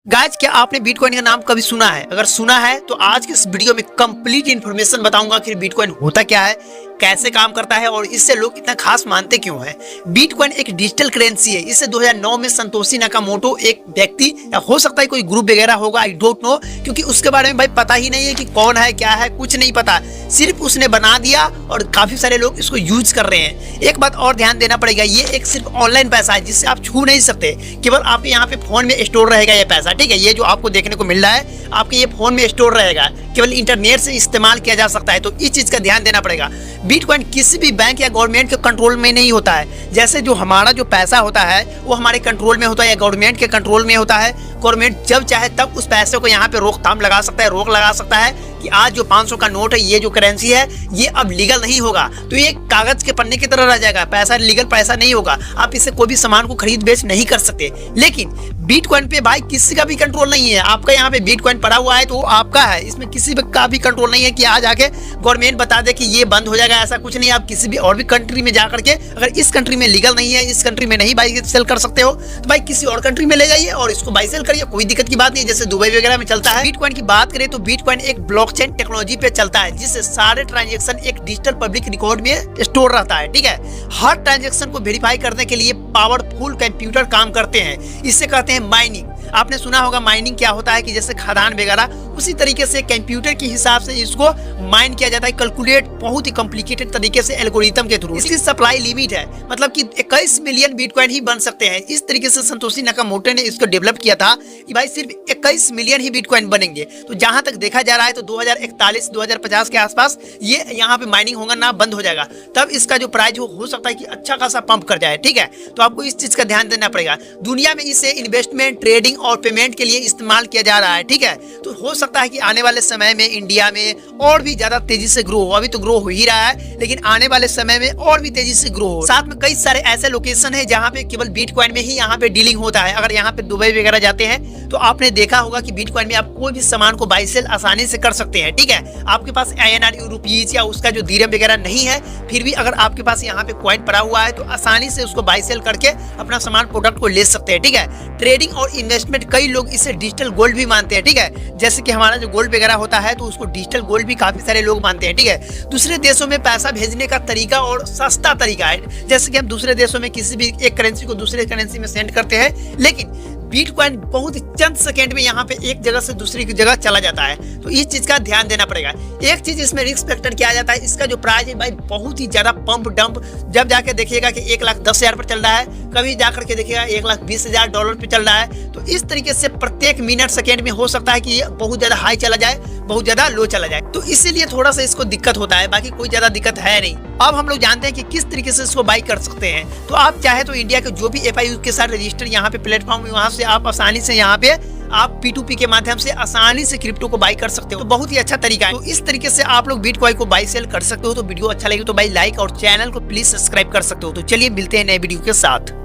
Guys, क्या आपने bitcoin का नाम कभी सुना है? अगर सुना है तो आज के इस वीडियो में कंप्लीट इन्फॉर्मेशन बताऊंगा कि बिटकॉइन होता क्या है, कैसे काम करता है और इससे लोग इतना खास मानते क्यों हैं। बिटकॉइन एक डिजिटल करेंसी है। इसे 2009 में संतोषी नाकामोटो एक व्यक्ति या हो सकता है कोई ग्रुप वगैरह होगा, आई डोंट नो, क्योंकि उसके बारे में भाई पता ही नहीं है कि कौन है क्या है, कुछ नहीं पता। सिर्फ उसने बना दिया और काफी सारे लोग इसको यूज कर रहे हैं। एक बात और ध्यान देना पड़ेगा, ये एक सिर्फ ऑनलाइन पैसा है जिससे आप छू नहीं सकते। केवल आपके यहाँ पे फोन में स्टोर रहेगा ये पैसा, ठीक है। ये जो आपको देखने को मिल रहा है आपके ये फोन में स्टोर रहेगा, केवल इंटरनेट से इस्तेमाल किया जा सकता है। तो इस चीज का ध्यान देना पड़ेगा। बिटकॉइन किसी भी बैंक या गवर्नमेंट के कंट्रोल में नहीं होता है। जैसे जो हमारा जो पैसा होता है वो हमारे कंट्रोल में होता है या गवर्नमेंट के कंट्रोल में होता है। गवर्नमेंट जब चाहे तब उस पैसे को यहाँ पे रोकथाम लगा सकता है, रोक लगा सकता है कि आज जो 500 का नोट है, ये जो करेंसी है, ये अब लीगल नहीं होगा। तो ये कागज के पन्ने की तरह रह जाएगा, पैसा लीगल पैसा नहीं होगा। आप इससे कोई भी सामान को खरीद बेच नहीं कर सकते। लेकिन बिटकॉइन पे भाई किसी का भी कंट्रोल नहीं है। आपका यहाँ पे बिटकॉइन पड़ा हुआ है तो वो आपका है, इसमें किसी का भी कंट्रोल नहीं है कि आज आके गवर्नमेंट बता दे कि ये बंद हो जाएगा। ऐसा कुछ नहीं। आप किसी भी और भी कंट्री में जा करके, अगर इस कंट्री में लीगल नहीं है, इस कंट्री में नहीं बाई सेल कर सकते हो, तो भाई किसी और कंट्री में ले जाइए और इसको बाई सेल करिए, कोई दिक्कत की बात नहीं। जैसे दुबई वगैरह में चलता है। बिटकॉइन की बात करें तो बिटकॉइन एक ब्लॉकचेन टेक्नोलॉजी पे चलता है, जिससे सारे ट्रांजेक्शन एक डिजिटल पब्लिक रिकॉर्ड में स्टोर रहता है, ठीक है। हर ट्रांजेक्शन को वेरीफाई करने के लिए पावरफुल कंप्यूटर काम करते हैं। इससे कहते हैं माइनिंग। आपने सुना होगा माइनिंग क्या होता है, कि जैसे खदान वगैरह, उसी तरीके से कंप्यूटर के हिसाब से इसको माइन किया जाता है, कैलकुलेट बहुत ही कॉम्प्लिकेटेड तरीके से एल्गोरिथम के थ्रू। इसकी सप्लाई लिमिट है, मतलब कि 21 मिलियन बिटकॉइन ही बन सकते हैं। इस तरीके से संतोषी नाकामोटो ने इसको डेवलप किया था कि भाई सिर्फ 21 मिलियन ही बिटकॉइन बनेंगे। तो जहां तक देखा जा रहा है तो 2041-2050 के आसपास ये यहाँ पे माइनिंग होगा ना बंद हो जाएगा। तब इसका जो प्राइस हो सकता है कि अच्छा खासा पंप कर जाए, ठीक है। तो आपको इस चीज का ध्यान देना पड़ेगा। दुनिया में इसे इन्वेस्टमेंट, ट्रेडिंग और पेमेंट के लिए इस्तेमाल किया जा रहा है, ठीक है। तो हो सकता है कि आने वाले समय में इंडिया में और भी ज्यादा तेजी से ग्रो हो। अभी तो ग्रो हो ही रहा है, लेकिन आने वाले समय में और भी तेजी से ग्रो हो। साथ में कई सारे ऐसे लोकेशन है जहाँ पे केवल बिटकॉइन में ही यहाँ पे डीलिंग होता है। अगर यहाँ पे दुबई वगैरह जाते हैं तो आपने देखा होगा कि बिटकॉइन में आप कोई भी सामान को बाई सेल आसानी से कर सकते हैं, ठीक है। आपके पास INR रुपीज या उसका जो दिरहम वगैरह नहीं है, फिर भी अगर आपके पास यहाँ पे कॉइन पड़ा हुआ है तो आसानी से उसको बाई सेल करके अपना सामान प्रोडक्ट को ले सकते हैं, ठीक है। ट्रेडिंग और इन्वेस्टमेंट, कई लोग इसे डिजिटल गोल्ड भी मानते हैं, ठीक है। जैसे कि हमारा जो गोल्ड वगैरह होता है तो उसको डिजिटल गोल्ड भी काफी सारे लोग मानते हैं, ठीक है। दूसरे देशों में पैसा भेजने का तरीका और सस्ता तरीका है। जैसे कि हम दूसरे देशों में किसी भी एक करेंसी को दूसरे करेंसी में सेंड करते हैं, लेकिन बिटकॉइन बहुत ही चंद सेकंड में यहाँ पे एक जगह से दूसरी जगह चला जाता है। तो इस चीज का ध्यान देना पड़ेगा। एक चीज इसमें रिस्क फैक्टर किया जाता है, इसका जो प्राइस है भाई बहुत ही ज्यादा पंप डंप। जब जाके देखिएगा कि 1,10,000 पर चल रहा है, कभी जाकर के देखिएगा $1,20,000 पे चल रहा है। तो इस तरीके से प्रत्येक मिनट सेकेंड में हो सकता है कि ये बहुत ज्यादा हाई चला जाए, बहुत ज्यादा लो चला जाए। तो इसीलिए थोड़ा सा इसको दिक्कत होता है, बाकी कोई ज्यादा दिक्कत है नहीं। अब हम लोग जानते हैं कि किस तरीके से इसको बाई कर सकते हैं। तो आप चाहे तो इंडिया के जो भी FIU के साथ रजिस्टर यहाँ पे प्लेटफॉर्म है, वहां से आप आसानी से यहाँ पे आप P2P के माध्यम से आसानी से क्रिप्टो को बाई कर सकते हो। तो बहुत ही अच्छा तरीका है। तो इस तरीके से आप लोग बिटकॉइन को बाई सेल कर सकते हो। तो वीडियो अच्छा लगे तो भाई लाइक और चैनल को प्लीज सब्सक्राइब कर सकते हो। तो चलिए मिलते हैं नए वीडियो के साथ।